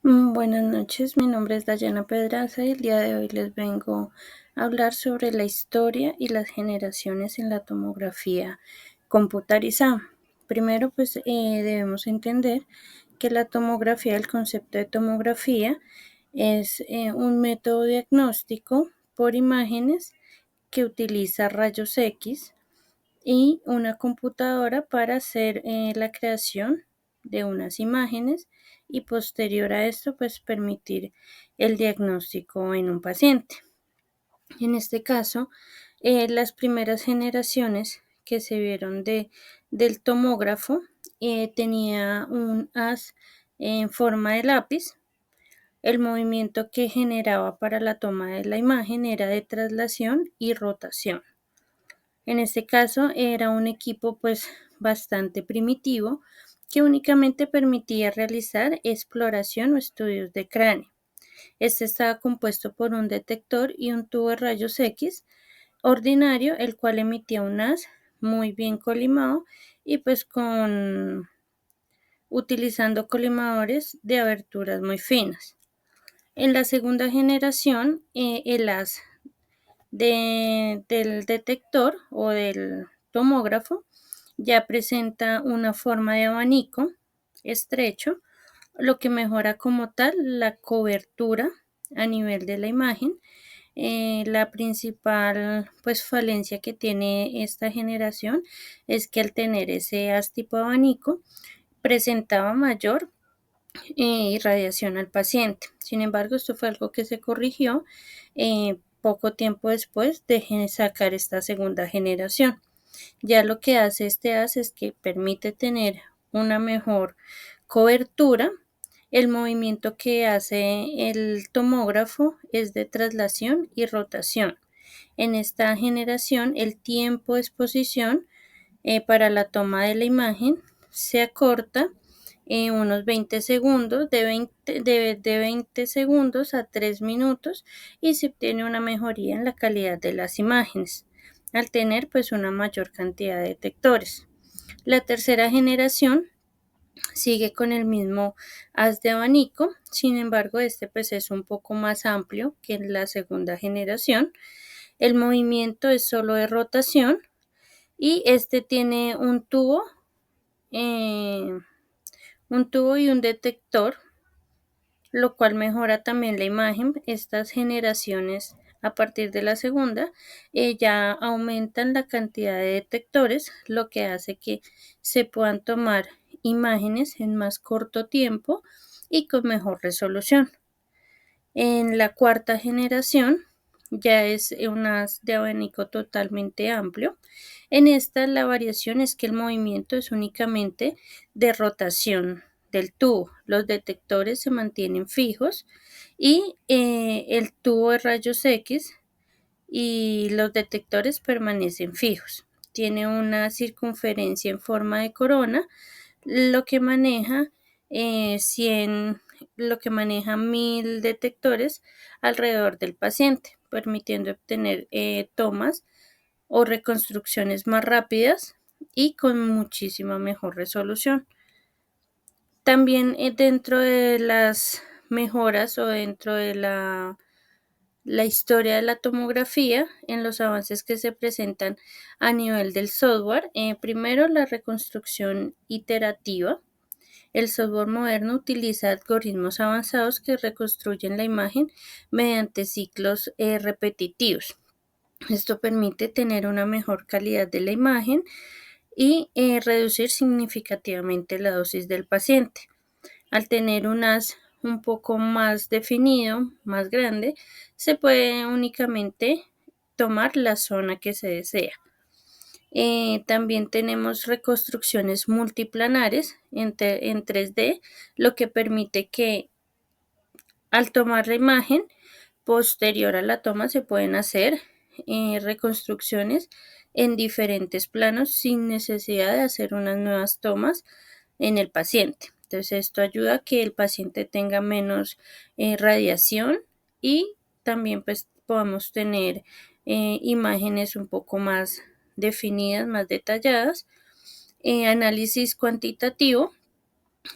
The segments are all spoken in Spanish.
Buenas noches, mi nombre es Dayana Pedraza y el día de hoy les vengo a hablar sobre la historia y las generaciones en la tomografía computarizada. Primero, debemos entender que la tomografía, el concepto de tomografía, es un método diagnóstico por imágenes que utiliza rayos X y una computadora para hacer la creación de unas imágenes y posterior a esto pues permitir el diagnóstico en un paciente. En este caso, las primeras generaciones que se vieron del tomógrafo tenía un haz en forma de lápiz. El movimiento que generaba para la toma de la imagen era de traslación y rotación. En este caso era un equipo pues bastante primitivo que únicamente permitía realizar exploración o estudios de cráneo. Este estaba compuesto por un detector y un tubo de rayos X ordinario, el cual emitía un haz muy bien colimado y pues utilizando colimadores de aberturas muy finas. En la segunda generación, el haz del detector o del tomógrafo ya presenta una forma de abanico estrecho, lo que mejora como tal la cobertura a nivel de la imagen. La principal pues falencia que tiene esta generación es que al tener ese haz tipo abanico presentaba mayor irradiación al paciente. Sin embargo, esto fue algo que se corrigió poco tiempo después de sacar esta segunda generación. Ya lo que hace este haz es que permite tener una mejor cobertura. El movimiento que hace el tomógrafo es de traslación y rotación. En esta generación, el tiempo de exposición para la toma de la imagen se acorta unos 20 segundos, de 20 segundos a 3 minutos y se obtiene una mejoría en la calidad de las imágenes al tener pues una mayor cantidad de detectores. La tercera generación sigue con el mismo haz de abanico, sin embargo este pues es un poco más amplio que en la segunda generación. El movimiento es solo de rotación y este tiene eh, un tubo y un detector, lo cual mejora también la imagen. Estas generaciones a partir de la segunda ya aumentan la cantidad de detectores, lo que hace que se puedan tomar imágenes en más corto tiempo y con mejor resolución. En la cuarta generación ya es un haz de abanico totalmente amplio. En esta la variación es que el movimiento es únicamente de rotación del tubo. Los detectores se mantienen fijos y el tubo de rayos X y los detectores permanecen fijos. Tiene una circunferencia en forma de corona, lo que maneja 100, lo que maneja 1000 detectores alrededor del paciente, permitiendo obtener tomas o reconstrucciones más rápidas y con muchísima mejor resolución. También dentro de las mejoras o dentro de la historia de la tomografía en los avances que se presentan a nivel del software. Primero, la reconstrucción iterativa. El software moderno utiliza algoritmos avanzados que reconstruyen la imagen mediante ciclos repetitivos. Esto permite tener una mejor calidad de la imagen y reducir significativamente la dosis del paciente. Al tener un haz un poco más definido, más grande, se puede únicamente tomar la zona que se desea. También tenemos reconstrucciones multiplanares en 3D, lo que permite que al tomar la imagen posterior a la toma se pueden hacer reconstrucciones en diferentes planos sin necesidad de hacer unas nuevas tomas en el paciente. Entonces esto ayuda a que el paciente tenga menos radiación y también pues podamos tener imágenes un poco más definidas, más detalladas. Análisis cuantitativo.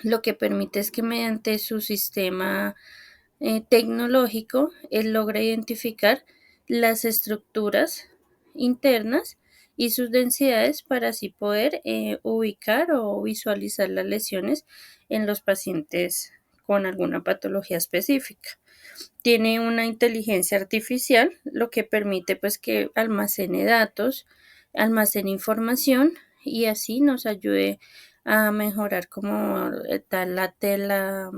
lo que permite es que mediante su sistema tecnológico, él logra identificar las estructuras internas y sus densidades para así poder ubicar o visualizar las lesiones en los pacientes con alguna patología específica. Tiene una inteligencia artificial, lo que permite pues que almacene datos, almacene información y así nos ayude a mejorar como tal la tela,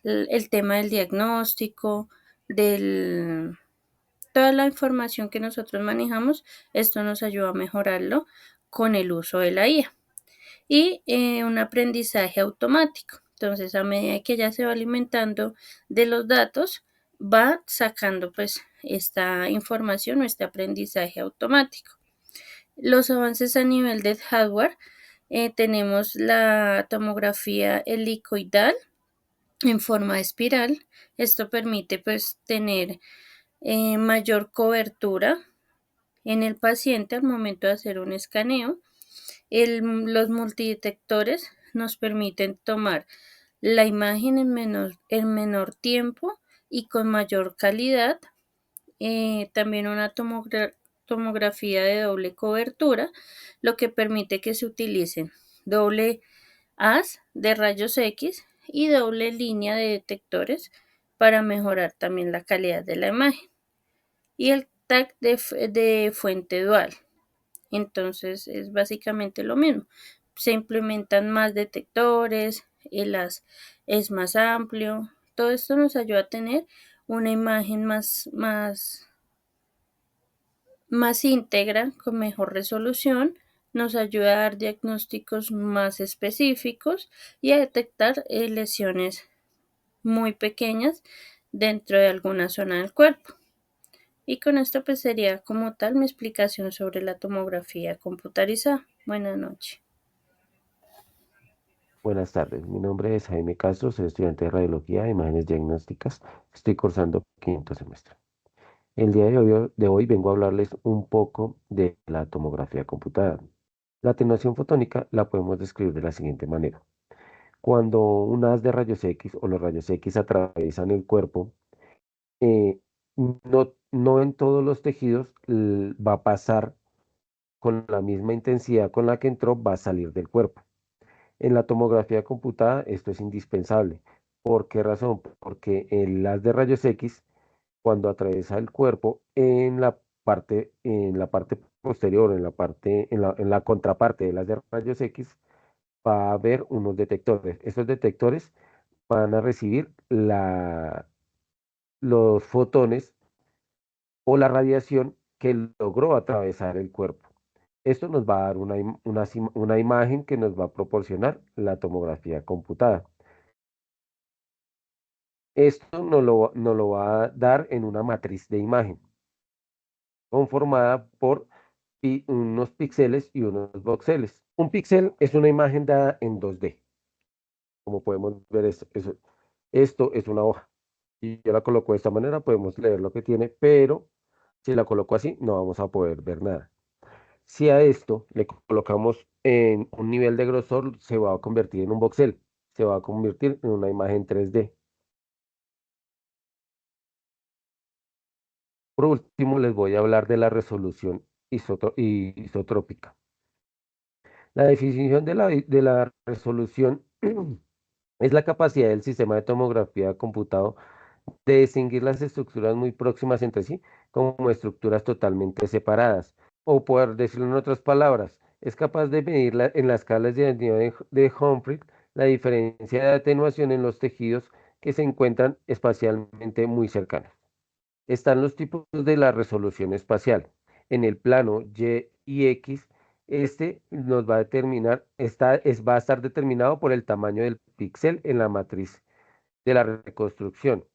el tema del diagnóstico, del toda la información que nosotros manejamos, esto nos ayuda a mejorarlo con el uso de la IA y un aprendizaje automático. Entonces, a medida que ya se va alimentando de los datos, va sacando pues esta información o este aprendizaje automático. Los avances a nivel de hardware, tenemos la tomografía helicoidal en forma de espiral. Esto permite pues tener mayor cobertura en el paciente al momento de hacer un escaneo. Los multidetectores nos permiten tomar la imagen en menor tiempo y con mayor calidad. También una tomografía de doble cobertura, lo que permite que se utilicen doble haz de rayos X y doble línea de detectores para mejorar también la calidad de la imagen. Y el tag de fuente dual. Entonces es básicamente lo mismo. Se implementan más detectores, el haz es más amplio. Todo esto nos ayuda a tener una imagen más íntegra, con mejor resolución, nos ayuda a dar diagnósticos más específicos y a detectar lesiones muy pequeñas dentro de alguna zona del cuerpo. Y con esto pues sería como tal mi explicación sobre la tomografía computarizada. Buenas noches. Buenas tardes, mi nombre es Jaime Castro, soy estudiante de Radiología e Imágenes Diagnósticas, estoy cursando quinto semestre. El día de hoy vengo a hablarles un poco de la tomografía computada. La atenuación fotónica la podemos describir de la siguiente manera. Cuando un haz de rayos X o los rayos X atraviesan el cuerpo, eh, no en todos los tejidos va a pasar con la misma intensidad con la que entró, va a salir del cuerpo. En la tomografía computada esto es indispensable. ¿Por qué razón? Porque el haz de rayos X, cuando atraviesa el cuerpo, en la parte posterior, en la contraparte del haz de rayos X, va a haber unos detectores. Estos detectores van a recibir los fotones o la radiación que logró atravesar el cuerpo. Esto nos va a dar una imagen que nos va a proporcionar la tomografía computada. Esto nos lo va a dar en una matriz de imagen conformada por unos píxeles y unos voxeles. Un píxel es una imagen dada en 2D. Como podemos ver, esto es una hoja. Y yo la coloco de esta manera, podemos leer lo que tiene, pero si la coloco así, no vamos a poder ver nada. Si a esto le colocamos en un nivel de grosor, se va a convertir en un voxel, se va a convertir en una imagen 3D. Por último, les voy a hablar de la resolución isotrópica. La definición de la resolución es la capacidad del sistema de tomografía computado de distinguir las estructuras muy próximas entre sí como estructuras totalmente separadas. O por decirlo en otras palabras, es capaz de medir en las escalas de anidado de Humphrey la diferencia de atenuación en los tejidos que se encuentran espacialmente muy cercanos. Están los tipos de la resolución espacial. En el plano Y y X, este nos va a determinar, va a estar determinado por el tamaño del píxel en la matriz de la reconstrucción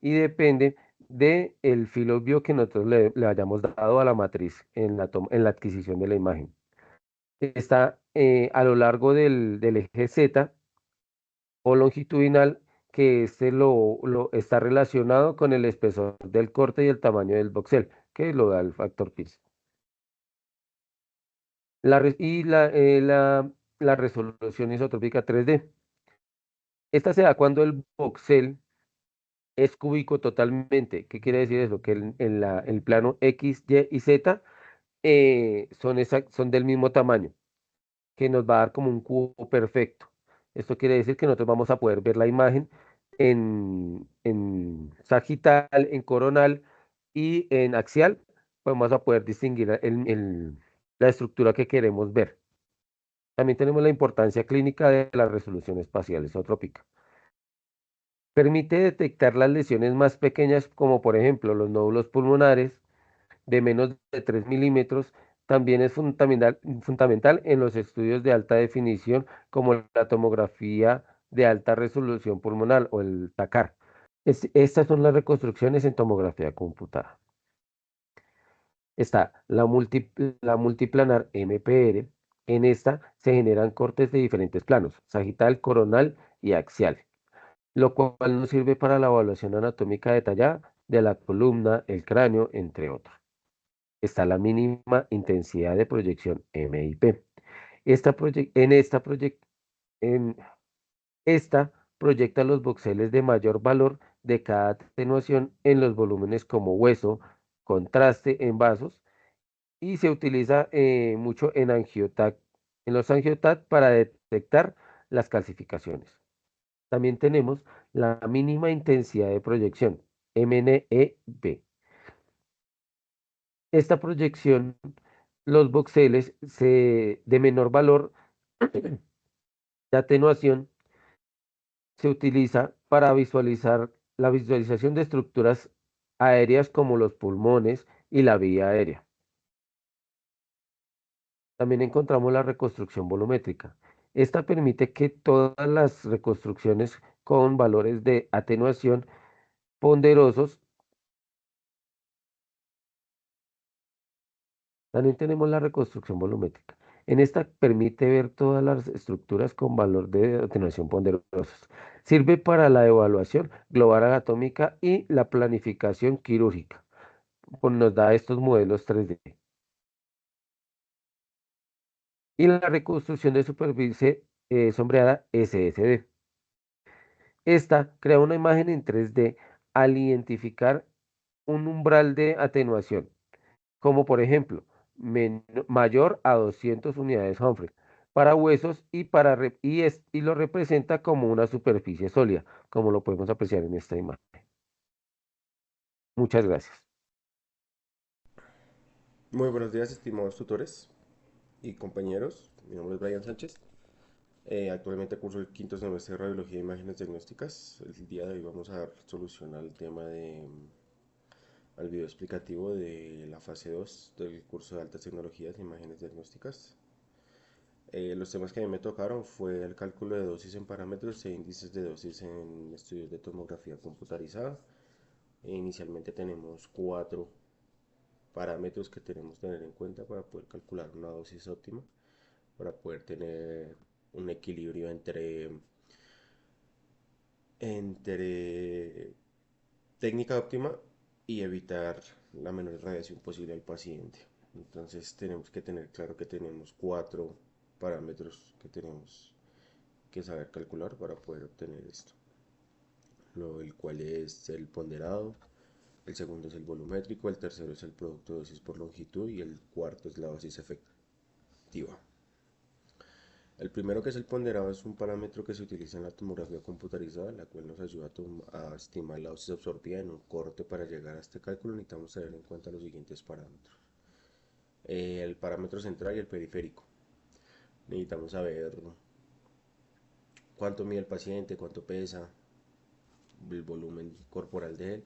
y depende del filovio que nosotros le hayamos dado a la matriz en la adquisición de la imagen. Está a lo largo del eje Z o longitudinal, que está relacionado con el espesor del corte y el tamaño del voxel, que lo da el factor pi. La resolución isotrópica 3D. Esta se da cuando el voxel es cúbico totalmente. ¿Qué quiere decir eso? Que el plano X, Y y Z son del mismo tamaño, que nos va a dar como un cubo perfecto. Esto quiere decir que nosotros vamos a poder ver la imagen en sagital, en coronal y en axial. Vamos a poder distinguir la estructura que queremos ver. También tenemos la importancia clínica de la resolución espacial isotrópica. Permite detectar las lesiones más pequeñas, como por ejemplo los nódulos pulmonares de menos de 3 milímetros. También es fundamental en los estudios de alta definición, como la tomografía de alta resolución pulmonar o el TACAR. Estas son las reconstrucciones en tomografía computada. Está la multiplanar MPR. En esta se generan cortes de diferentes planos, sagital, coronal y axial, lo cual nos sirve para la evaluación anatómica detallada de la columna, el cráneo, entre otros. Está la mínima intensidad de proyección MIP. Esta proye- en esta, proyec- en esta proyecta los voxeles de mayor valor de cada atenuación en los volúmenes como hueso, contraste en vasos, y se utiliza mucho en los angioTAC para detectar las calcificaciones. También tenemos la mínima intensidad de proyección, MNEB. Esta proyección, los voxeles de menor valor de atenuación, se utiliza para visualizar la visualización de estructuras aéreas como los pulmones y la vía aérea. También encontramos la reconstrucción volumétrica. Esta permite que todas las reconstrucciones con valores de atenuación ponderosos. También tenemos la reconstrucción volumétrica. En esta permite ver todas las estructuras con valor de atenuación ponderosos. Sirve para la evaluación global anatómica y la planificación quirúrgica. Nos da estos modelos 3D. Y la reconstrucción de superficie sombreada SSD. Esta crea una imagen en 3D al identificar un umbral de atenuación, como por ejemplo, mayor a 200 unidades Humphrey para huesos y lo representa como una superficie sólida, como lo podemos apreciar en esta imagen. Muchas gracias. Muy buenos días, estimados tutores y compañeros. Mi nombre es Brian Sánchez. Actualmente curso el quinto semestre de Radiología e Imágenes Diagnósticas. El día de hoy vamos a dar solución al tema al video explicativo de la fase 2 del curso de Altas Tecnologías e Imágenes Diagnósticas. Los temas que a mí me tocaron fue el cálculo de dosis en parámetros e índices de dosis en estudios de tomografía computarizada. Inicialmente tenemos 4 parámetros que tenemos que tener en cuenta para poder calcular una dosis óptima, para poder tener un equilibrio entre técnica óptima y evitar la menor radiación posible al paciente. Entonces tenemos que tener claro que tenemos 4 parámetros que tenemos que saber calcular para poder obtener esto. El cual es el ponderado, el segundo es el volumétrico, el tercero es el producto de dosis por longitud y el cuarto es la dosis efectiva. El primero, que es el ponderado, es un parámetro que se utiliza en la tomografía computarizada, la cual nos ayuda a estimar la dosis absorbida en un corte. Para llegar a este cálculo necesitamos tener en cuenta los siguientes parámetros. El parámetro central y el periférico. Necesitamos saber cuánto mide el paciente, cuánto pesa, el volumen corporal de él,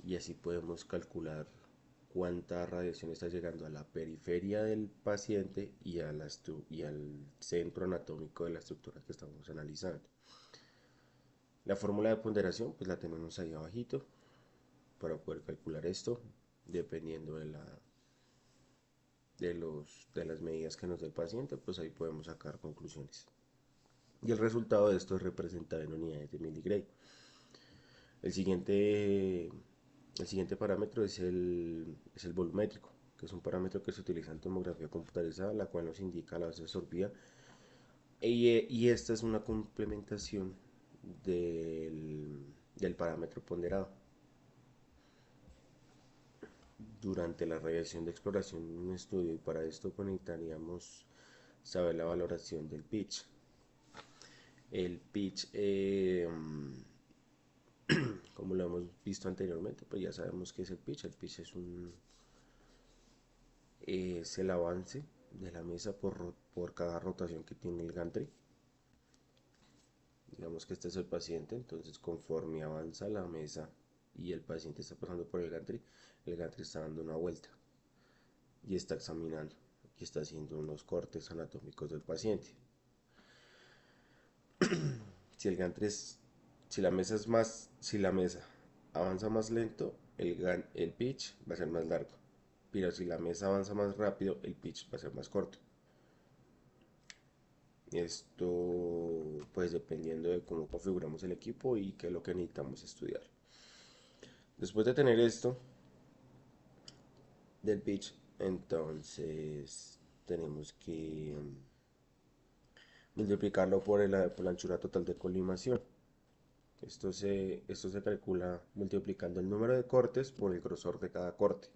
y así podemos calcular cuánta radiación está llegando a la periferia del paciente y al centro anatómico de la estructura que estamos analizando. La fórmula de ponderación pues la tenemos ahí abajito para poder calcular esto, dependiendo de las medidas que nos dé el paciente, pues ahí podemos sacar conclusiones. Y el resultado de esto es representado en unidades de miligray. El siguiente, el siguiente parámetro es el volumétrico, que es un parámetro que se utiliza en tomografía computarizada, la cual nos indica la dosis absorbida. Y esta es una complementación del parámetro ponderado. Durante la radiación de exploración en un estudio, y para esto pues, necesitaríamos saber la valoración del pitch. El pitch, como lo hemos visto anteriormente, pues ya sabemos qué es el pitch. El pitch es el avance de la mesa por cada rotación que tiene el gantry. Digamos que este es el paciente, entonces conforme avanza la mesa y el paciente está pasando por el gantry está dando una vuelta y está examinando y está haciendo unos cortes anatómicos del paciente. Si el gantry si la mesa si la mesa avanza más lento, el pitch va a ser más largo, pero si la mesa avanza más rápido, el pitch va a ser más corto. Esto pues dependiendo de cómo configuramos el equipo y qué es lo que necesitamos estudiar. Después de tener esto del pitch, entonces tenemos que multiplicarlo por la anchura total de colimación. Esto se calcula multiplicando el número de cortes por el grosor de cada corte,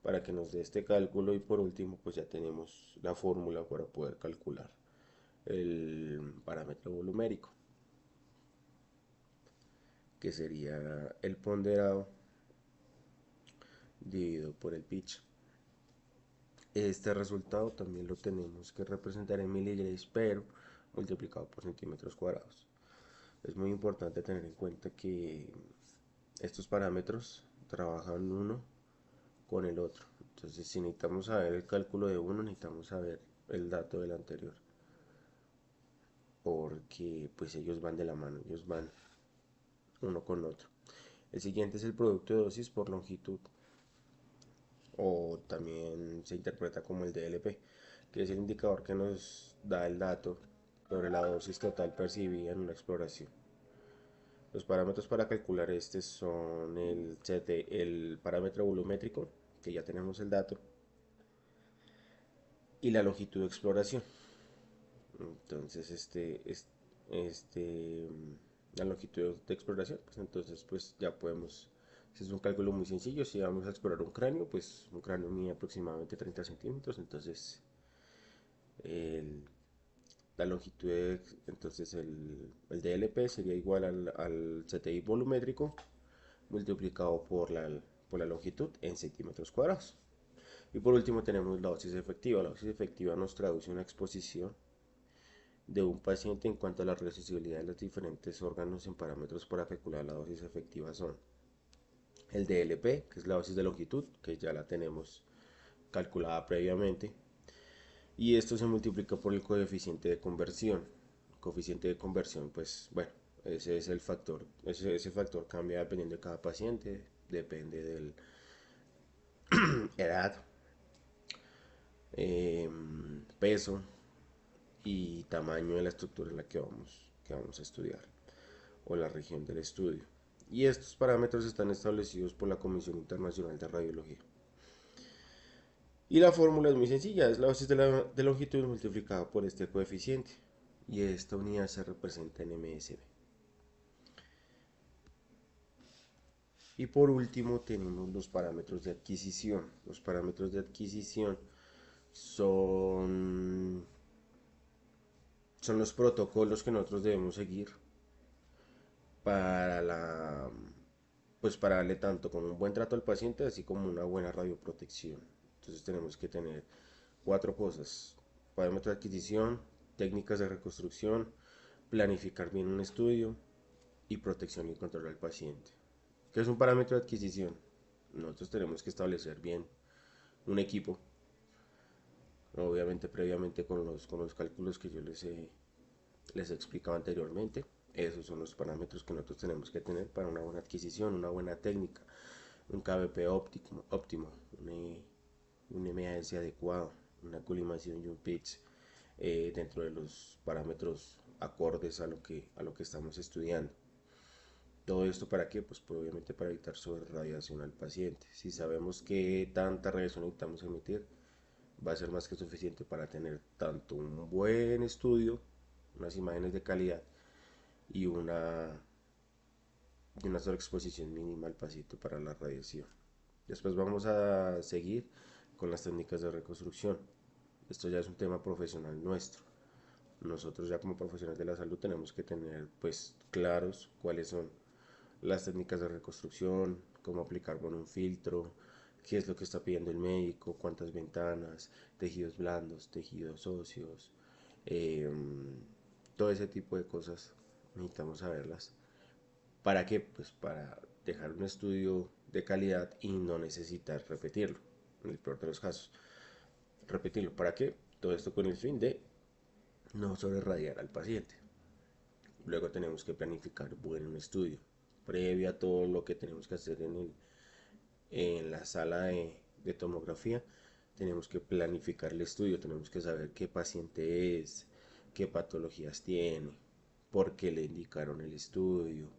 para que nos dé este cálculo. Y por último pues ya tenemos la fórmula para poder calcular el parámetro volumérico, que sería el ponderado dividido por el pitch. Este resultado también lo tenemos que representar en miligrays, pero multiplicado por centímetros cuadrados. Es muy importante tener en cuenta que estos parámetros trabajan uno con el otro. Entonces, si necesitamos saber el cálculo de uno, necesitamos saber el dato del anterior, porque pues ellos van de la mano, ellos van uno con otro. El siguiente es el producto de dosis por longitud, o también se interpreta como el DLP, que es el indicador que nos da el dato sobre la dosis total percibida en una exploración. Los parámetros para calcular este son el parámetro volumétrico, que ya tenemos el dato, y la longitud de exploración. Entonces, la longitud de exploración, pues entonces pues ya podemos, si es un cálculo muy sencillo, si vamos a explorar un cráneo, pues un cráneo mide aproximadamente 30 centímetros, entonces el, la longitud entonces el DLP sería igual al CTI volumétrico multiplicado por la longitud en centímetros cuadrados. Y por último tenemos la dosis efectiva. La dosis efectiva nos traduce una exposición de un paciente en cuanto a la reversibilidad de los diferentes órganos en parámetros para calcular la dosis efectiva son el DLP, que es la dosis de longitud, que ya la tenemos calculada previamente, y esto se multiplica por el coeficiente de conversión. El coeficiente de conversión, pues bueno, ese es el factor, ese factor cambia dependiendo de cada paciente, depende del edad, peso y tamaño de la estructura en la que vamos a estudiar, o la región del estudio. Y estos parámetros están establecidos por la Comisión Internacional de Radiología. Y la fórmula es muy sencilla, es la dosis de longitud multiplicada por este coeficiente. Y esta unidad se representa en MSB. Y por último tenemos los parámetros de adquisición. Los parámetros de adquisición son los protocolos que nosotros debemos seguir para para darle tanto como un buen trato al paciente, así como una buena radioprotección. Entonces tenemos que tener 4 cosas: parámetros de adquisición, técnicas de reconstrucción, planificar bien un estudio y protección y control al paciente. ¿Qué es un parámetro de adquisición? Nosotros tenemos que establecer bien un equipo, obviamente previamente con los cálculos que yo les he explicado anteriormente. Esos son los parámetros que nosotros tenemos que tener para una buena adquisición, una buena técnica, un KBP óptimo, un MAS adecuado, una colimación y un pitch dentro de los parámetros acordes a lo que estamos estudiando. Todo esto para qué? Pues obviamente para evitar sobrerradiación al paciente. Si sabemos que tanta radiación necesitamos emitir, va a ser más que suficiente para tener tanto un buen estudio, unas imágenes de calidad, y una sola exposición mínima al paciente para la radiación. Después vamos a seguir con las técnicas de reconstrucción. Esto ya es un tema profesional nuestro. Nosotros ya como profesionales de la salud tenemos que tener pues claros cuáles son las técnicas de reconstrucción, cómo aplicar con un filtro, qué es lo que está pidiendo el médico, cuántas ventanas, tejidos blandos, tejidos óseos, eh, todo ese tipo de cosas necesitamos saberlas. ¿Para qué? Pues para dejar un estudio de calidad y no necesitar repetirlo, en el peor de los casos. Repetirlo, ¿para qué? Todo esto con el fin de no sobreirradiar al paciente. Luego tenemos que planificar un estudio. Previo a todo lo que tenemos que hacer en la sala de tomografía, tenemos que planificar el estudio, tenemos que saber qué paciente es, qué patologías tiene, por qué le indicaron el estudio,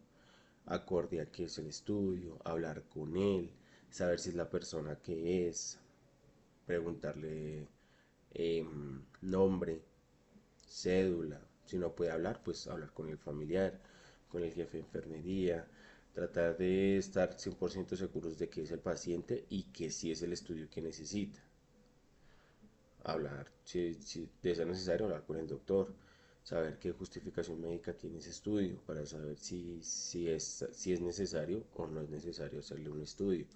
acorde a qué es el estudio, hablar con él, saber si es la persona que es, preguntarle nombre, cédula. Si no puede hablar, pues hablar con el familiar, con el jefe de enfermería, tratar de estar 100% seguros de que es el paciente y que sí es el estudio que necesita. Hablar, si de ser necesario, hablar con el doctor, saber qué justificación médica tiene ese estudio para saber si es necesario o no es necesario hacerle un estudio.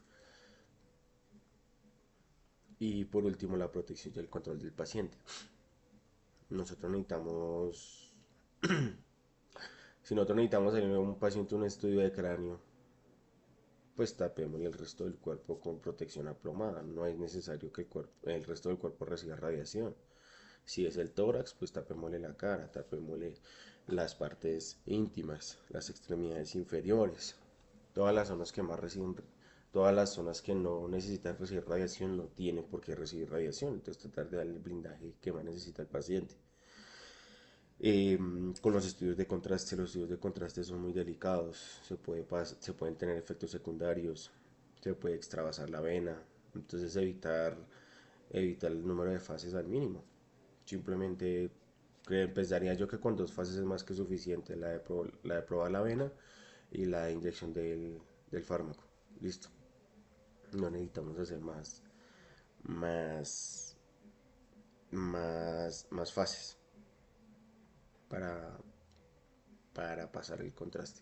Y por último, la protección y el control del paciente. Nosotros necesitamos Si nosotros necesitamos hacerle a un paciente un estudio de cráneo, pues tapemos el resto del cuerpo con protección aplomada. No es necesario que el resto del cuerpo reciba radiación. Si es el tórax, pues tapémosle la cara, tapémosle las partes íntimas, las extremidades inferiores, todas las zonas que más reciben, todas las zonas que no necesitan recibir radiación no tienen por qué recibir radiación. Entonces tratar de darle el blindaje que más necesita el paciente. Con los estudios de contraste son muy delicados, se pueden tener efectos secundarios, se puede extravasar la vena, entonces evitar el número de fases al mínimo. Simplemente empezaría yo que con 2 fases es más que suficiente, la de probar la vena y la de inyección del fármaco. Listo. No necesitamos hacer más, más fases para, para pasar el contraste,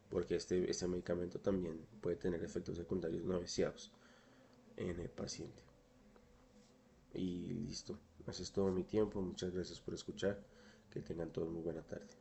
porque este medicamento también puede tener efectos secundarios no deseados en el paciente. Y listo, ese es todo mi tiempo, muchas gracias por escuchar, que tengan todos muy buena tarde.